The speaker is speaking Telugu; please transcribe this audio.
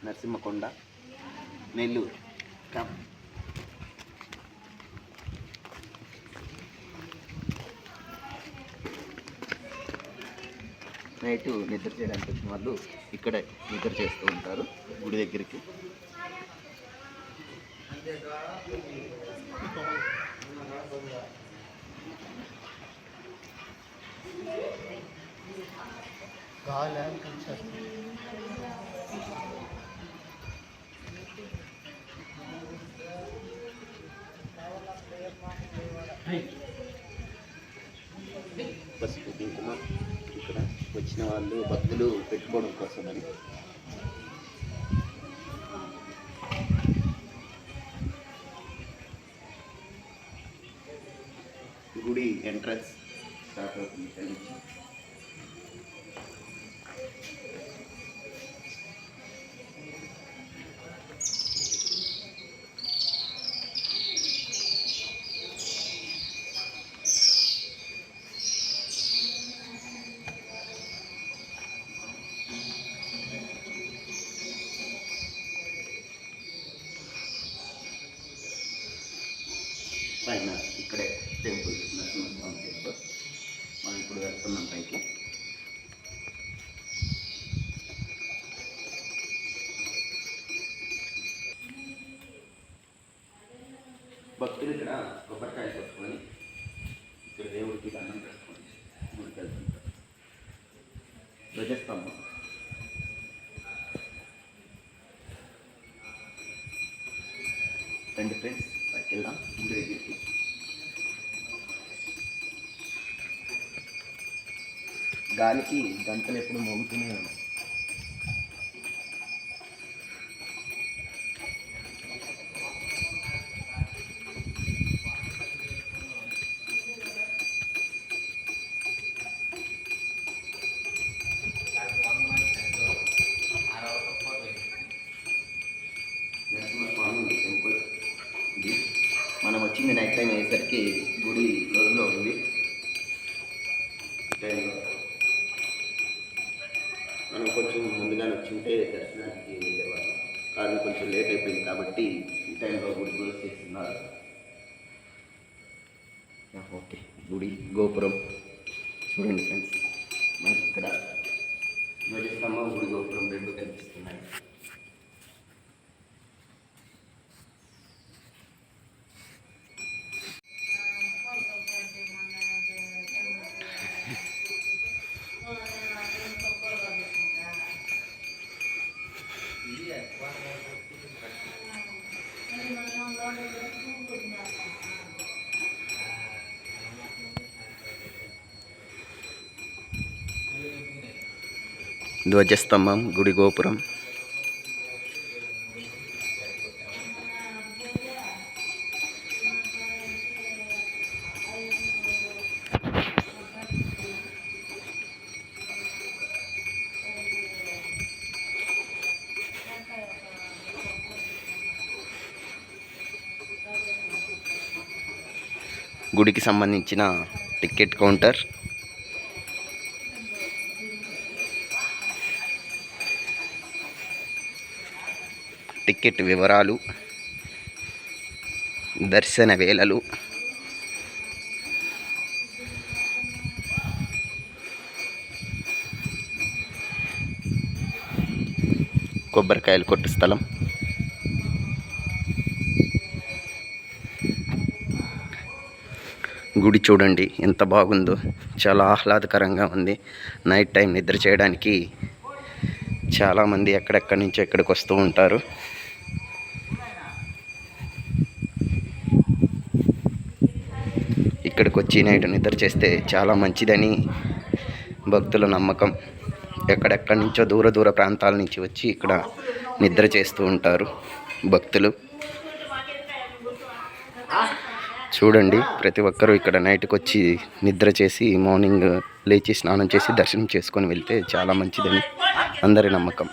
నరసింహకొండ, నెల్లూరు. నైట్ నిద్ర చేయడానికి వచ్చిన వాళ్ళు ఇక్కడే నిద్ర చేస్తూ ఉంటారు గుడి దగ్గరికి. పసుపు కుంకుమ ఇక్కడ వచ్చిన వాళ్ళు భక్తులు పెట్టుకోవడం కోసమని. గుడి ఎంట్రన్స్ స్టార్ట్ అవుతుంది ఇక్కడ నుంచి. పైన ఇక్కడే టెంపుల్, నరసింహస్వామి టెంపుల్. మనం ఇప్పుడు వెళ్తున్నాం పైకి. భక్తులు ఇక్కడ కొబ్బరికాయ కొట్టుకొని ఇక్కడ దేవుడికి దండం పెట్టుకొని గుడికి వెళ్తుంటారు. ధ్వజస్తంభం రెండు ఫ్రెండ్స్ పైకి వెళ్దాం గుడి దగ్గరికి. గాలికి గంటలు ఎప్పుడు మోగుతూనే ఉన్నాయి. మనం వచ్చింది నైట్ టైం అయ్యేసరికి గుడి రోజులో ఉంది. టైంలో మనం కొంచెం ముందుగానే వచ్చింటే దర్శనానికి వెళ్ళేవాళ్ళం, కానీ కొంచెం లేట్ అయిపోయింది కాబట్టి ఈ టైంలో గుడి క్లోజ్ చేస్తున్నారు. ఓకే, గుడి గోపురం చూడండి ఫ్రెండ్స్. మనకి ఇక్కడ ధ్వజస్తంభం, గుడి గోపురం రెండు కనిపిస్తున్నాయి. ధ్వజస్తంభం, గుడి గోపురం. గుడికి సంబంధించిన టికెట్ కౌంటర్. టికెట్ వివరాలు, దర్శన వేళలు, కొబ్బరికాయలు కొట్టు స్థలం. గుడి చూడండి ఎంత బాగుందో, చాలా ఆహ్లాదకరంగా ఉంది. నైట్ టైం నిద్ర చేయడానికి చాలామంది ఎక్కడెక్కడి నుంచో ఇక్కడికి వస్తూ ఉంటారు. ఇక్కడికి వచ్చి నైట్ నిద్ర చేస్తే చాలా మంచిదని భక్తుల నమ్మకం. ఎక్కడెక్కడి నుంచో దూర దూర ప్రాంతాల నుంచి వచ్చి ఇక్కడ నిద్ర చేస్తూ ఉంటారు భక్తులు. చూడండి, ప్రతి ఒక్కరూ ఇక్కడ నైట్కి వచ్చి నిద్ర చేసి మార్నింగ్ లేచి స్నానం చేసి దర్శనం చేసుకొని వెళ్తే చాలా మంచిదని అందరి నమ్మకం.